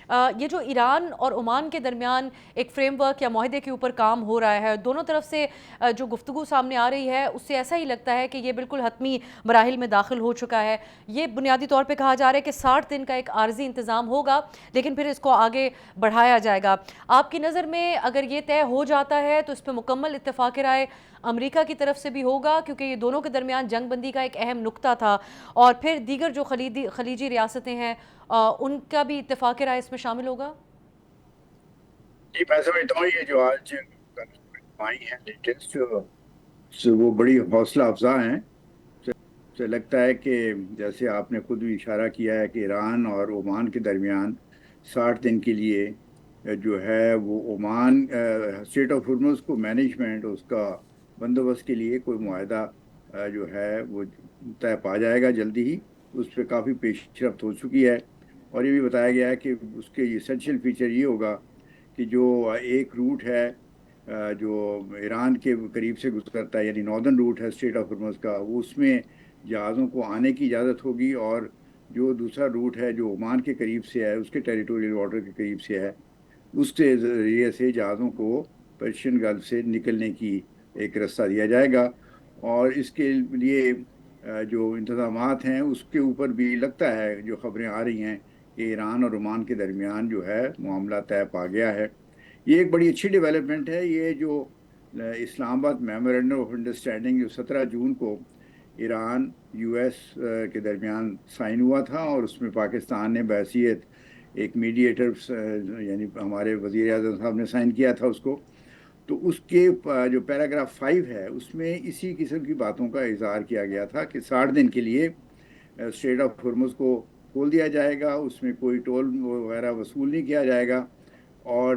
یہ جو ایران اور عمان کے درمیان ایک فریم ورک یا معاہدے کے اوپر کام ہو رہا ہے، دونوں طرف سے جو گفتگو سامنے آ رہی ہے اس سے ایسا ہی لگتا ہے کہ یہ بالکل حتمی مراحل میں داخل ہو چکا ہے۔ یہ بنیادی طور پہ کہا جا رہا ہے کہ 60 دن کا ایک عارضی انتظام ہوگا، لیکن پھر اس کو آگے بڑھایا جائے گا۔ آپ کی نظر میں اگر یہ طے ہو جاتا ہے تو اس پہ مکمل اتفاق رائے امریکہ کی طرف سے بھی ہوگا، کیونکہ یہ دونوں کے درمیان جنگ بندی کا ایک اہم نقطہ تھا، اور پھر دیگر جو خلیجی ریاستیں ہیں ان کا بھی اتفاق رائے اس میں شامل ہوگا؟ جی میں سمجھتا ہوں یہ جو آج آئی ہیں لیٹسٹ وہ بڑی حوصلہ افزا ہیں۔ سے لگتا ہے کہ جیسے آپ نے خود بھی اشارہ کیا ہے کہ ایران اور عمان کے درمیان 60 دن کے لیے جو ہے وہ عمان اسٹریٹ آف ہرمز کو مینجمنٹ اس کا بندوبست کے لیے کوئی معاہدہ جو ہے وہ طے پا جائے گا جلدی ہی۔ اس پہ کافی پیش رفت ہو چکی ہے، اور یہ بھی بتایا گیا ہے کہ اس کے اسینشیل فیچر یہ ہوگا کہ جو ایک روٹ ہے جو ایران کے قریب سے گزرتا ہے، یعنی ناردرن روٹ ہے اسٹریٹ آف ہرمز کا، وہ اس میں جہازوں کو آنے کی اجازت ہوگی، اور جو دوسرا روٹ ہے جو عمان کے قریب سے ہے، اس کے ٹیریٹوریل واٹر کے قریب سے ہے، اس کے ذریعے سے جہازوں کو پرشین گلف سے نکلنے کی ایک راستہ دیا جائے گا۔ اور اس کے لیے جو انتظامات ہیں اس کے اوپر بھی لگتا ہے، جو خبریں آ رہی ہیں کہ ایران اور عمان کے درمیان جو ہے معاملہ طے پا گیا ہے۔ یہ ایک بڑی اچھی ڈیولپمنٹ ہے۔ یہ جو اسلام آباد میمورنڈم آف انڈرسٹینڈنگ جو 17 جون کو ایران یو ایس کے درمیان سائن ہوا تھا، اور اس میں پاکستان نے بحیثیت ایک میڈیٹر یعنی ہمارے وزیر اعظم صاحب نے سائن کیا تھا اس کو، تو اس کے جو پیراگراف 5 ہے اس میں اسی قسم کی باتوں کا اظہار کیا گیا تھا کہ 60 دن کے لیے اسٹریٹ آف ہرمز کو کھول دیا جائے گا، اس میں کوئی ٹول وغیرہ وصول نہیں کیا جائے گا، اور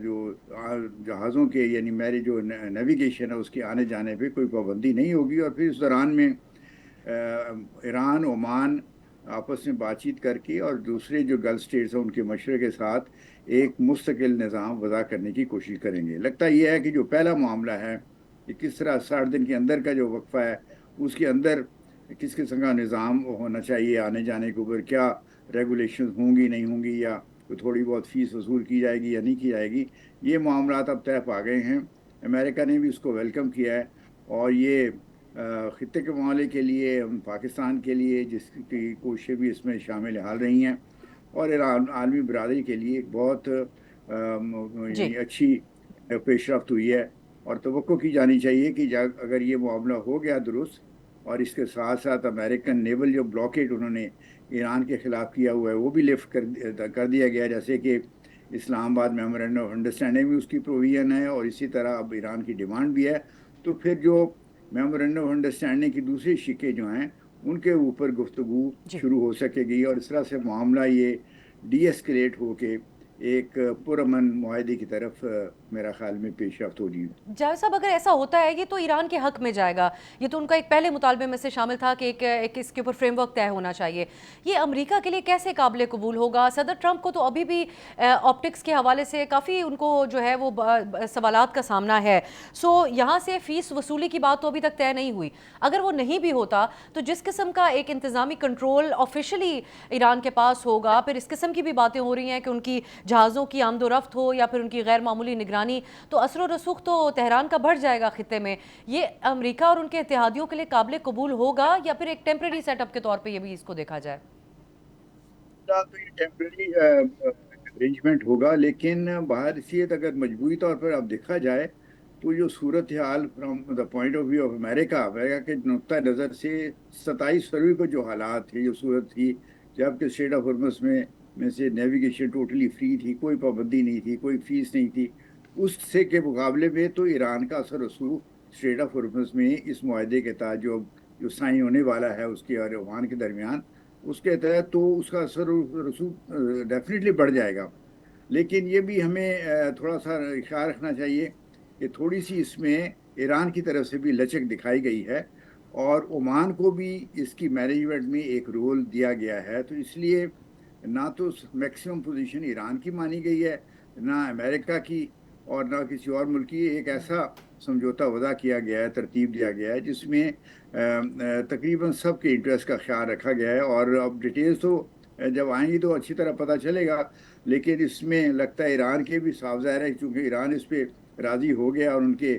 جو جہازوں کے یعنی میری جو نیویگیشن ہے اس کے آنے جانے پہ کوئی پابندی نہیں ہوگی۔ اور پھر اس دوران میں ایران عمان آپس میں بات چیت کر کے اور دوسرے جو گلف اسٹیٹس ہیں ان کے مشورے کے ساتھ ایک مستقل نظام وضع کرنے کی کوشش کریں گے۔ لگتا یہ ہے کہ جو پہلا معاملہ ہے کہ کس طرح 60 دن کے اندر کا جو وقفہ ہے اس کے اندر کس قسم کا نظام ہونا چاہیے، آنے جانے کے اوپر کیا ریگولیشن ہوں گی نہیں ہوں گی، یا تھوڑی بہت فیس وصول کی جائے گی یا نہیں کی جائے گی، یہ معاملات اب طے پا گئے ہیں۔ امریکہ نے بھی اس کو ویلکم کیا ہے، اور یہ خطے کے ممالک کے لیے، پاکستان کے لیے جس کی کوششیں بھی اس میں شامل حال رہی ہیں، اور عالمی برادری کے لیے ایک بہت جی، یعنی اچھی پیش رفت ہوئی ہے۔ اور توقع کی جانی چاہیے کہ اگر یہ معاملہ ہو گیا درست، اور اس کے ساتھ ساتھ امریکن نیول جو بلاکیڈ انہوں نے ایران کے خلاف کیا ہوا ہے وہ بھی لفٹ کر دیا گیا، جیسے کہ اسلام آباد میمورنڈم آف انڈرسٹینڈنگ میں اس کی پروویژن ہے، اور اسی طرح اب ایران کی ڈیمانڈ بھی ہے۔ تو پھر جو میمورنڈم آف انڈرسٹینڈنگ کی دوسری شقیں جو ہیں ان کے اوپر گفتگو جی۔ شروع ہو سکے گی، اور اس طرح سے معاملہ یہ ڈی ایسکلیٹ ہو کے ایک پرامن معاہدے کی طرف میرا خیال میں پیش رفت ہوگی۔ جاوید صاحب، اگر ایسا ہوتا ہے یہ تو ایران کے حق میں جائے گا، یہ تو ان کا ایک پہلے مطالبے میں سے شامل تھا کہ ایک اس کے اوپر فریم ورک طے ہونا چاہیے، یہ امریکہ کے لیے کیسے قابل قبول ہوگا؟ صدر ٹرمپ کو تو ابھی بھی آپٹکس کے حوالے سے کافی ان کو جو ہے وہ سوالات کا سامنا ہے، سو یہاں سے فیس وصولی کی بات تو ابھی تک طے نہیں ہوئی۔ اگر وہ نہیں بھی ہوتا تو جس قسم کا ایک انتظامی کنٹرول آفیشلی ایران کے پاس ہوگا، پھر اس قسم کی بھی باتیں ہو رہی ہیں کہ ان کی جہازوں کی آمد و رفت ہو یا پھر ان کی غیر معمولی نگرانی، تو اثر و رسوخ تو تہران کا بڑھ جائے گا خطے میں۔ یہ امریکہ اور ان کے اتحادیوں کے لیے قابل قبول ہوگا یا پھر ایک ٹیمپریری سیٹ اپ کے طور پہ یہ بھی اس کو دیکھا جائے؟ فی الحال تو یہ ٹیمپرری ارینجمنٹ ہوگا، لیکن بحیثیت اگر مجموعی طور پر اب دیکھا جائے تو جو صورتحال from the point of view of امریکہ کے نقطۂ نظر سے 27 فروری کو جو حالات تھے، جو صورت تھی جب کہ اسٹریٹ آف ہرمز میں سے نیویگیشن ٹوٹلی فری تھی، کوئی پابندی نہیں تھی، کوئی فیس نہیں تھی، اس سے کے مقابلے میں تو ایران کا اثر رسوخ اسٹریٹ آف ہرمز میں اس معاہدے کے تحت جو سائن ہونے والا ہے اس کے اور عمان کے درمیان، اس کے تحت تو اس کا اثر و رسوخ ڈیفینیٹلی بڑھ جائے گا۔ لیکن یہ بھی ہمیں تھوڑا سا خیال رکھنا چاہیے کہ تھوڑی سی اس میں ایران کی طرف سے بھی لچک دکھائی گئی ہے، اور عمان کو بھی اس کی مینجمنٹ میں ایک رول دیا گیا ہے، تو اس لیے نہ تو میکسیمم پوزیشن ایران کی مانی گئی ہے، نہ امریکہ کی، اور نہ کسی اور ملک کی۔ ایک ایسا سمجھوتا وضع کیا گیا ہے، ترتیب دیا گیا ہے جس میں تقریباً سب کے انٹرسٹ کا خیال رکھا گیا ہے، اور اب ڈیٹیلز تو جب آئیں گی تو اچھی طرح پتہ چلے گا. لیکن اس میں لگتا ہے ایران کے بھی صاف ظاہر ہے، چونکہ ایران اس پہ راضی ہو گیا، اور ان کے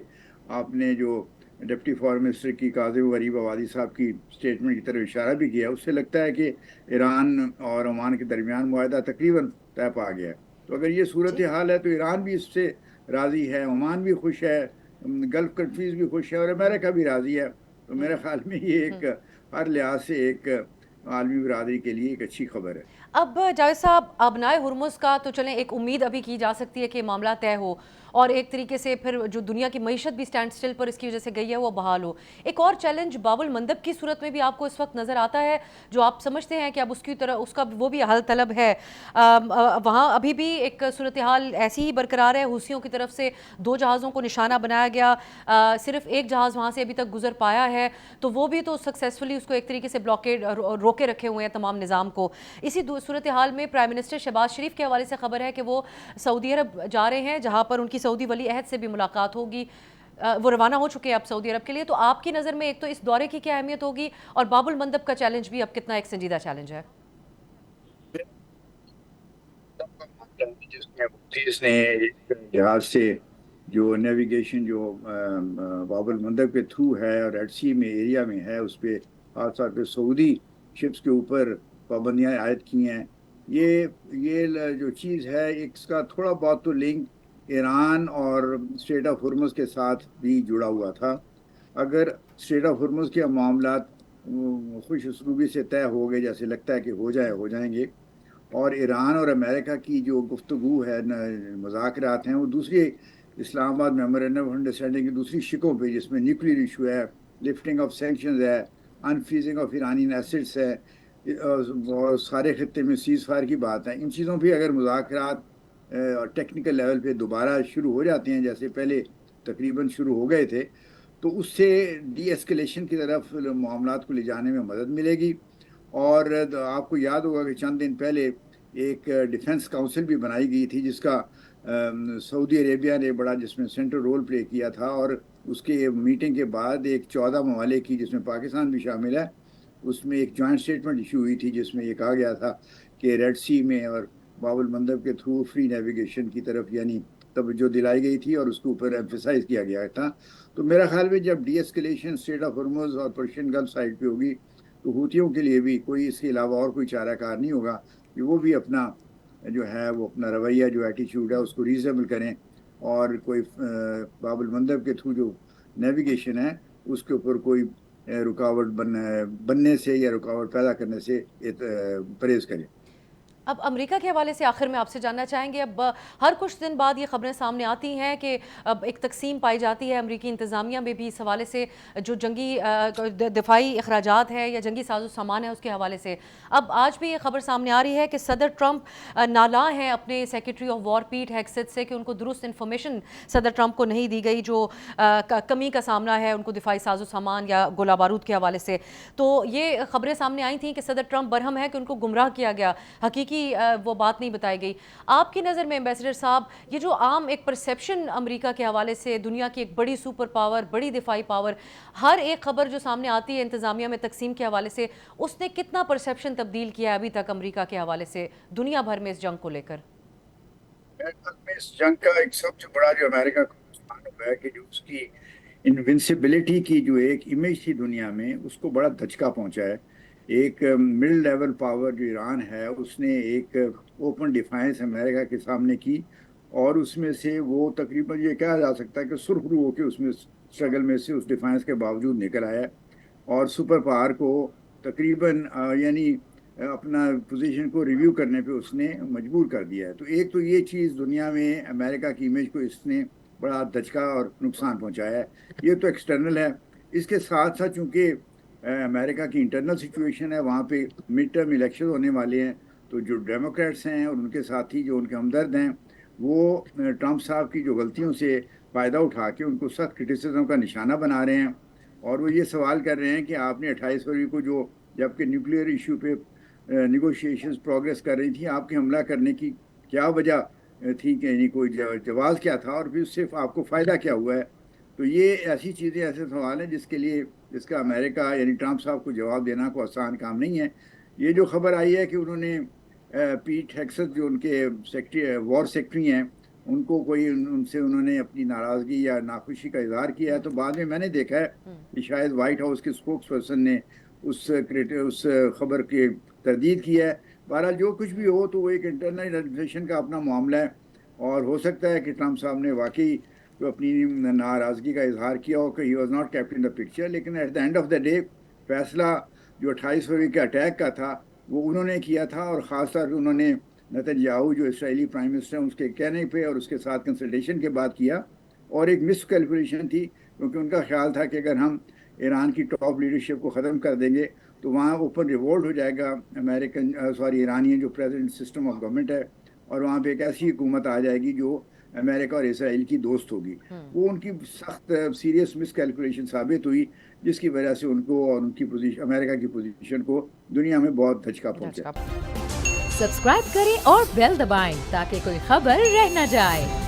آپ نے جو ڈپٹی فارن منسٹر کی کاظم غریب آبادی صاحب کی اسٹیٹمنٹ کی طرف اشارہ بھی کیا، اس سے لگتا ہے کہ ایران اور عمان کے درمیان معاہدہ تقریباً طے پا گیا ہے. تو اگر یہ جی صورتحال ہے تو ایران بھی اس سے راضی ہے، عمان بھی خوش ہے، گلف کنٹریز بھی خوش ہے، اور امریکہ بھی راضی ہے. تو میرے خیال میں یہ ایک ہر لحاظ سے ایک عالمی برادری کے لیے ایک اچھی خبر ہے. اب جاوید صاحب، ابنائے ہرمز کا تو چلیں ایک امید ابھی کی جا سکتی ہے کہ معاملہ طے ہو، اور ایک طریقے سے پھر جو دنیا کی معیشت بھی سٹینڈ سٹل پر اس کی وجہ سے گئی ہے وہ بحال ہو. ایک اور چیلنج باب المندب کی صورت میں بھی آپ کو اس وقت نظر آتا ہے، جو آپ سمجھتے ہیں کہ اب اس کی طرح اس کا وہ بھی حل طلب ہے. وہاں ابھی بھی ایک صورتحال ایسی ہی برقرار ہے، حوثیوں کی طرف سے 2 جہازوں کو نشانہ بنایا گیا، صرف ایک جہاز وہاں سے ابھی تک گزر پایا ہے، تو وہ بھی تو سکسیسفلی اس کو ایک طریقے سے بلاکیڈ روکے رکھے ہوئے ہیں تمام نظام کو. اسی صورتحال میں پرائم منسٹر شہباز شریف کے حوالے سے خبر ہے کہ وہ سعودی عرب جا رہے ہیں، جہاں پر ان کی سعودی ولی عہد سے بھی ملاقات ہوگی. وہ روانہ ہو چکے ہیں اب سعودی عرب کے لیے. تو آپ کی نظر میں ایک تو اس دورے کی کیا اہمیت ہوگی، اور باب المندب کا چیلنج بھی اب کتنا ایک سنجیدہ چیلنج ہے؟ جس میں حوثیز نے ایک جہاز سے جو نیویگیشن جو باب المندب کے تھرو ہے اور ریڈ سی میں ایریا میں ہے، اس پہ خاص طور پہ سعودی شپس کے اوپر پابندیاں عائد کی ہیں. یہ جو چیز ہے، اس کا تھوڑا بہت تو لنک ایران اور اسٹریٹ آف ہرمز کے ساتھ بھی جڑا ہوا تھا. اگر اسٹریٹ آف ہرمز کے معاملات خوش اسلوبی سے طے ہو گئے، جیسے لگتا ہے کہ ہو جائیں گے، اور ایران اور امریکہ کی جو گفتگو ہے، مذاکرات ہیں، وہ دوسری اسلام آباد میمورینڈم آف انڈرسٹینڈنگ کی دوسری شکوں پہ، جس میں نیوکلیر ایشو ہے، لفٹنگ آف سینکشنز ہے، انفریزنگ آف ایرانین ایسٹس ہے، اور سارے خطے میں سیز فائر کی بات ہے. ان چیزوں پہ اگر مذاکرات ٹیکنیکل لیول پہ دوبارہ شروع ہو جاتے ہیں، جیسے پہلے تقریباً شروع ہو گئے تھے، تو اس سے ڈی ایسکلیشن کی طرف معاملات کو لے جانے میں مدد ملے گی. اور آپ کو یاد ہوگا کہ چند دن پہلے ایک ڈیفنس کاؤنسل بھی بنائی گئی تھی، جس کا سعودی عربیہ نے بڑا جس میں سینٹرل رول پلے کیا تھا. اور اس کے میٹنگ کے بعد ایک 14 ممالک کی، جس میں پاکستان بھی شامل ہے، اس میں ایک جوائنٹ اسٹیٹمنٹ ایشو ہوئی تھی، جس میں یہ کہا گیا تھا کہ ریڈ سی میں اور باب المندب کے تھرو فری نیویگیشن کی طرف یعنی توجہ دلائی گئی تھی، اور اس کے اوپر ایمفیسائز کیا گیا تھا. تو میرا خیال میں جب deescalation strait of Hormuz اور پرشین گلف سائڈ پہ ہوگی، تو حوثیوں کے لیے بھی کوئی اس کے علاوہ اور کوئی چارہ کار نہیں ہوگا کہ وہ بھی اپنا جو ہے وہ اپنا رویہ جو ایٹیچیوڈ ہے اس کو ریزنیبل کریں، اور کوئی باب المندب کے تھرو جو نیویگیشن ہے اس کے اوپر کوئی رکاوٹ بننے سے یا رکاوٹ پیدا کرنے سے پرہیز کریں. اب امریکہ کے حوالے سے آخر میں آپ سے جاننا چاہیں گے، اب ہر کچھ دن بعد یہ خبریں سامنے آتی ہیں کہ اب ایک تقسیم پائی جاتی ہے امریکی انتظامیہ میں بھی اس حوالے سے، جو جنگی دفاعی اخراجات ہے یا جنگی ساز و سامان ہے اس کے حوالے سے. اب آج بھی یہ خبر سامنے آ رہی ہے کہ صدر ٹرمپ نالاں ہیں اپنے سیکرٹری آف وار پیٹ ہیگسیت سے کہ ان کو درست انفارمیشن صدر ٹرمپ کو نہیں دی گئی، جو کمی کا سامنا ہے ان کو دفاعی ساز و سامان یا گولہ بارود کے حوالے سے. تو یہ خبریں سامنے آئی تھیں کہ صدر ٹرمپ برہم ہے کہ ان کو گمراہ کیا گیا، حقیقی وہ بات نہیں بتائی گئی. آپ کی نظر میں ایمبیسڈر صاحب، یہ جو عام ایک پرسیپشن امریکہ کے حوالے سے، دنیا کی ایک بڑی سپر پاور، بڑی دفاعی پاور، ہر ایک خبر جو سامنے آتی ہے انتظامیہ میں تقسیم کے حوالے سے، اس نے کتنا پرسیپشن تبدیل کیا ہے ابھی تک امریکہ کے حوالے سے دنیا بھر میں اس جنگ کو لے کر؟ میرے خیال میں اس جنگ کا ایک سب سے بڑا جو امریکہ کا نقصان ہوا ہے کہ جو اس کی انوینسیبلٹی کی جو ایک امیج تھی دنیا میں، اس کو بڑا دھچکا پہنچا ہے. ایک مڈل لیول پاور جو ایران ہے، اس نے ایک اوپن ڈیفائنس امریکہ کے سامنے کی، اور اس میں سے وہ تقریباً یہ کہا جا سکتا ہے کہ سرخرو ہو کے اس میں اسٹرگل میں سے اس ڈیفائنس کے باوجود نکل آیا، اور سپر پاور کو تقریباً یعنی اپنا پوزیشن کو ریویو کرنے پہ اس نے مجبور کر دیا ہے. تو ایک تو یہ چیز دنیا میں امریکہ کی امیج کو اس نے بڑا دھچکا اور نقصان پہنچایا ہے. یہ تو ایکسٹرنل ہے. اس کے ساتھ ساتھ چونکہ امریکہ کی انٹرنل سچویشن ہے، وہاں پہ مڈ ٹرم الیکشن ہونے والے ہیں، تو جو ڈیموکریٹس ہیں اور ان کے ساتھی جو ان کے ہمدرد ہیں، وہ ٹرمپ صاحب کی جو غلطیوں سے فائدہ اٹھا کے ان کو سخت کرٹیسزم کا نشانہ بنا رہے ہیں. اور وہ یہ سوال کر رہے ہیں کہ آپ نے 28 فروری کو جو جبکہ نیوکلیئر ایشو پہ نیگوشیشنز پروگریس کر رہی تھیں، آپ کے حملہ کرنے کی کیا وجہ تھی، کہ یعنی کوئی جواز کیا تھا، اور پھر صرف آپ کو فائدہ کیا ہوا ہے. تو یہ ایسی چیزیں، ایسے سوال ہیں جس کے لیے جس کا امریکہ یعنی ٹرمپ صاحب کو جواب دینا کوئی آسان کام نہیں ہے. یہ جو خبر آئی ہے کہ انہوں نے پیٹ ہیکسٹ جو ان کے وار سیکٹری ہیں ان کو کوئی ان سے انہوں نے اپنی ناراضگی یا ناخوشی کا اظہار کیا ہے، تو بعد میں نے دیکھا ہے کہ شاید وائٹ ہاؤس کے اسپوکس پرسن نے اس خبر کی تردید کی ہے۔ بہرحال جو کچھ بھی ہو تو وہ ایک انٹرنل ایڈمنسٹریشن کا اپنا معاملہ ہے، اور ہو سکتا ہے کہ ٹرمپ صاحب نے واقعی جو اپنی ناراضگی کا اظہار کیا ہو کہ he was not kept in the picture, لیکن at the end of the day فیصلہ جو 28 فروری کے اٹیک کا تھا وہ انہوں نے کیا تھا، اور خاص طور پہ انہوں نے نتن یاہو جو اسرائیلی پرائم منسٹر ہیں اس کے کہنے پہ اور اس کے ساتھ کنسلٹیشن کے بعد کیا، اور ایک مس کیلکولیشن تھی کیونکہ ان کا خیال تھا کہ اگر ہم ایران کی ٹاپ لیڈرشپ کو ختم کر دیں گے تو وہاں اوپن ریوولٹ ہو جائے گا ایرانی جو پریزیڈنٹ سسٹم آف گورنمنٹ ہے، اور وہاں پہ ایک ایسی حکومت آ جائے گی جو امریکہ اور اسرائیل کی دوست ہوگی۔ وہ ان کی سخت سیریس مس کیلکولیشن ثابت ہوئی، جس کی وجہ سے ان کو اور ان کی پوزیشن امریکہ کی پوزیشن کو دنیا میں بہت دھچکا پہنچا۔ سبسکرائب کریں اور بیل دبائیں تاکہ کوئی خبر رہ نہ جائے۔